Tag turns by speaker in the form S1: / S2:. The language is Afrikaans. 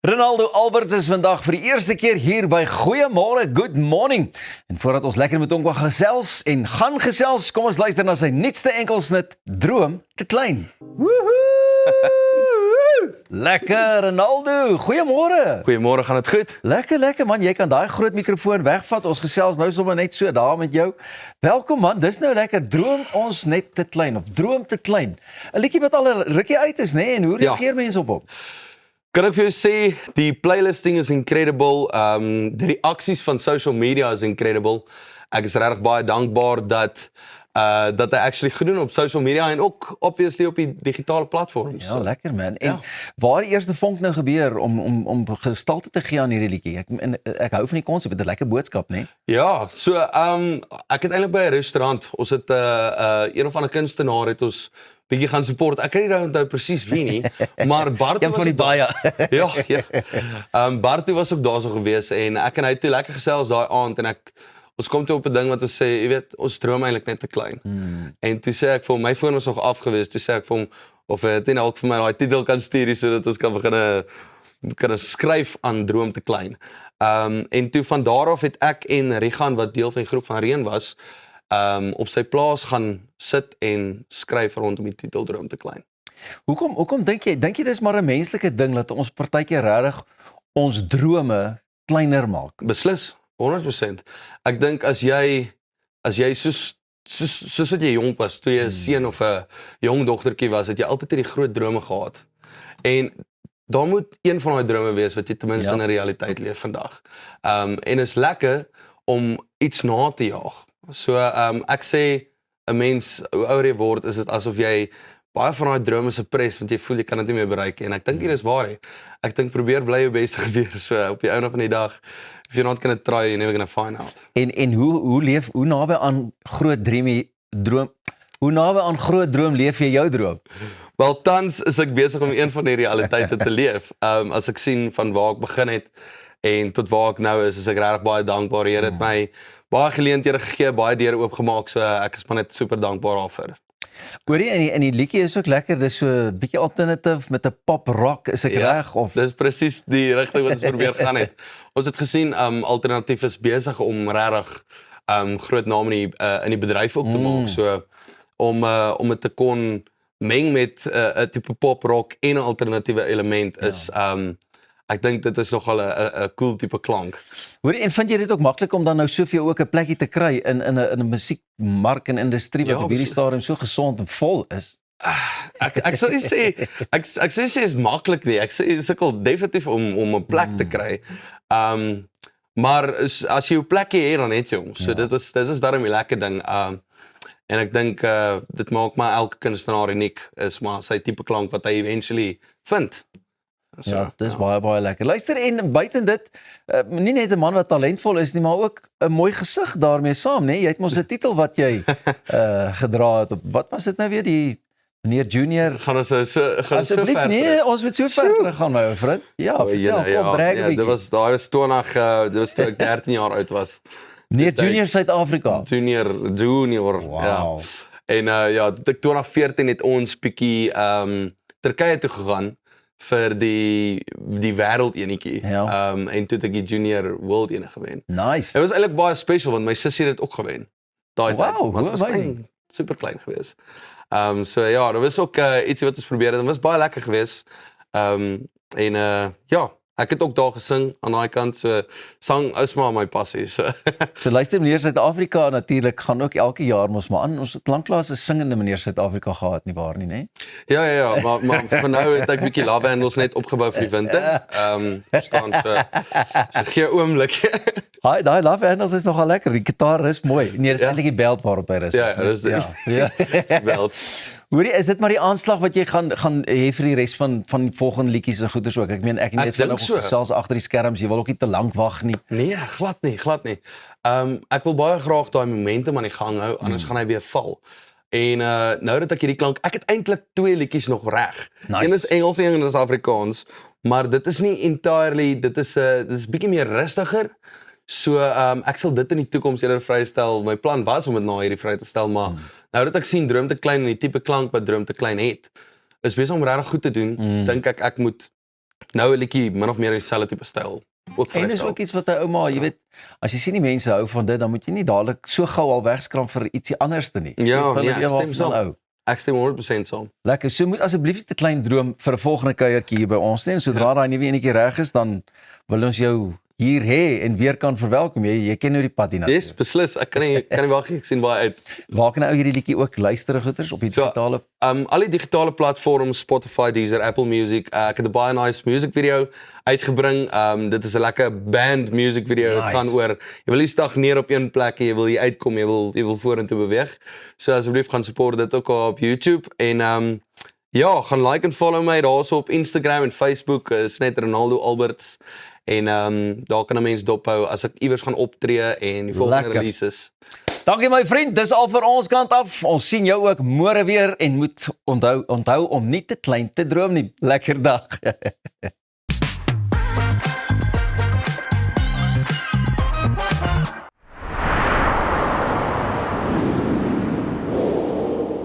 S1: Ronaldo Alberts is vandag vir die eerste keer hier by Goeiemôre, Good Morning. En voordat ons lekker met hom gaan gesels, kom ons luister na sy nuutste enkelsnit, Droom te klein. Woehoe! Lekker Ronaldo, goeiemôre.
S2: Goeiemôre, gaan dit goed?
S1: Lekker man, jy kan daai groot mikrofoon wegvat. Ons gesels nou sommer net so daar met jou. Welkom man, dis nou lekker. Droom ons net te klein of droom te klein. 'n Liedjie wat al 'n rukkie uit is, né? En hoe reageer mense op hom?
S2: Kan ek vir jou sê, die playlisting is incredible. Die reaksies van social media is incredible. Ek is regtig baie dankbaar dat hy actually gedoen op social media en ook obviously op die digitale platforms.
S1: Ja, lekker man. En waar die eerste vonk nou gebeur om gestalte te gee aan hierdie liedjie? Ek hou van die konsep, dit is 'n lekker boodskap, né?
S2: Ja, so ek het eintlik by 'n restaurant, ons het een of ander kunstenaar het ons bietjie gaan support. Ek kan nie onthou presies wie nie, maar Bart
S1: was van die baie.
S2: Ja. Bart was ook daar so gewees en ek en hy het toe lekker gesels daai aand en ons kom toe op 'n ding wat ons sê, jy weet, ons droom eintlik net te klein. En toe sê ek vir hom, my foon was nog af gewees, toe sê ek vir hom of hy net ook vir my daai titel kan stuur sodat ons kan begin skryf aan Droom te klein. En toe van daar af het ek en Rigan, wat deel van die groep van Reën was, op sy plaas gaan sit en skryf rondom die titel Droom te klein.
S1: Hoekom dink jy dis maar 'n menslike ding dat ons partykeer regtig ons drome kleiner maak?
S2: Beslis, 100%. Ek dink as jy soos wat jy jonk was, toe jy 'n seun of 'n jong dogtertjie was, het jy altyd hierdie groot drome gehad. En daar moet een van daai drome wees wat jy ten minste in 'n realiteit leef vandag. En is lekker om iets na te jaag. So ek sê 'n mens, hoe ouer jy word, is dit asof jy baie van daai drome suppress want jy voel jy kan dit nie meer bereik nie. En ek dink hier is waar. Ek dink probeer bly jou beste gebeur, so op die einde van die dag, if you're not gonna try, you're never gonna find out.
S1: En hoe naby aan groot droom leef jy jou droom?
S2: Wel, tans is ek besig om een van die realiteite te leef. As ek sien van waar ek begin het en tot waar ek nou is ek regtig baie dankbaar. Die Here het my baie geleenthede gegee, baie deure oopgemaak, so ek is maar net super dankbaar daarvoor.
S1: Hoorie, en die liedjie is ook lekker, dis so 'n bietjie alternative met 'n pop rock, is ek reg of?
S2: Dis presies die rigting wat ons probeer gaan het. Ons het gesien alternatief is besig om regtig groot name in die bedryf ook te maak, so om dit te kon meng met 'n tipe pop rock en 'n alternatiewe element is ek dink dit is nogal 'n cool tipe klank.
S1: Hoorie, en vind jy dit ook maklik om dan nou soveel ook 'n plekkie te kry in 'n musiekmark en industrie wat op hierdie stadium so gesond en vol is?
S2: Ek sal nie sê ek sê is maklik nie. Ek sê sukkel definitief om 'n plek te kry. Maar as jy 'n plekkie het, dan het jy hom. So dit is daarom 'n lekker ding. En ek dink dit maak maar elke kunstenaar uniek, is maar sy tipe klank wat hy eventually vind.
S1: So, ja, dis baie lekker. Luister, en buiten dit, nie net 'n man wat talentvol is nie, maar ook 'n mooi gesig daarmee saam, né? Jy het mos 'n titel wat jy gedra het op. Wat was dit nou weer, die meneer Junior?
S2: Gaan ons so
S1: asseblief
S2: ver
S1: nee, ons moet so ver terug gaan, my ou vriend. Ja, vertel, kom brag 'n bietjie.
S2: Dit was 20, dit was toe ek 13 jaar oud was.
S1: Meneer Junior Suid-Afrika.
S2: Junior.
S1: Wow.
S2: Ja. En ek 2014 het ons bietjie Turkye toe gegaan vir die wêreld enetjie. En toe het ek die Junior World ene gewen.
S1: Nice.
S2: Dit was eintlik baie special want my sussie het dit ook gewen. Daai tyd.
S1: Wow,
S2: Was klein, super klein geweest. So ja, dit was ook ietsie wat ons probeer het. Dit was baie lekker geweest. Ek het ook daar gesing aan daai kant, so sang is maar my passie.
S1: So luister, meneer Suid-Afrika natuurlik gaan ook elke jaar mos maar aan. Ons het lanklaas 'n singende meneer Suid-Afrika gehad, nie waar nie, né?
S2: Ja, maar vir nou het ek bietjie love handles net opgebou vir die winter. Staan so gee oomblik.
S1: Daai love handles is nogal lekker. Die gitaar is mooi. Nee, dis eintlik die belt waarop hy rus.
S2: Ja, dis die belt.
S1: Hoorie, is dit maar die aanslag wat jy gaan hê vir die res van volgende liedjies en goeders ook? Ek meen, ek net van gesels agter die skerms, jy wil ook nie te lank wag nie.
S2: Nee, glad nie. Ek wil baie graag daai momentum aan die gang hou, anders gaan hy weer val. En nou dat ek hierdie klank, ek het eintlik 2 liedjies nog reg.
S1: Nice.
S2: Een is Engels en een is Afrikaans, maar dit is nie entirely, dit is bietjie meer rustiger. So ek sal dit in die toekoms eerder vrystel. My plan was om dit na hierdie vry te stel, maar nou dat ek sien Droom te klein en die tipe klank wat Droom te klein het, is besig om regtig goed te doen. Dink ek moet nou 'n liedjie min of meer in dieselfde tipe styl. Ook
S1: En dis
S2: freestyle.
S1: ook iets wat 'n ouma, jy weet, as jy sien die mense hou van dit, dan moet jy nie dadelik so gou al wegskram vir ietsie anderste nie.
S2: Ja,
S1: Jy wil
S2: nee,
S1: weet
S2: ek
S1: waar
S2: stem
S1: van
S2: saam.
S1: hou.
S2: Ek stem 100% saam.
S1: Lekker. So moet asseblief nie te klein droom vir 'n volgende kuiertjie hier by ons nie. En sodra daai nuwe enetjie reg is, dan wil ons jou hier hê en weer kan verwelkom. Jy ken nou die pad hier
S2: Yes, beslis. Ek kan nie wag nie. Ek sien baie uit.
S1: Waar kan ou hierdie liedjie ook luister goeters op die
S2: So,
S1: digitale?
S2: Al die digitale platforms, Spotify, Deezer, Apple Music. Ek het 'n baie nice music video uitgebring. Dit is 'n lekker band music video. Dit
S1: Nice.
S2: gaan oor jy wil nie stagneer op een plek nie, jy wil hier uitkom, jy wil vorentoe beweeg. So asseblief gaan support dit ook op YouTube en ja, gaan like en follow my daarso op Instagram en Facebook, is net Ronaldo Alberts. En daar kan 'n mens dophou as ek iewers gaan optree en die volgende
S1: Lekker.
S2: releases.
S1: Dankie my vriend, dis al vir ons kant af. Ons sien jou ook môre weer en moet onthou om nie te klein te droom nie. Lekker dag.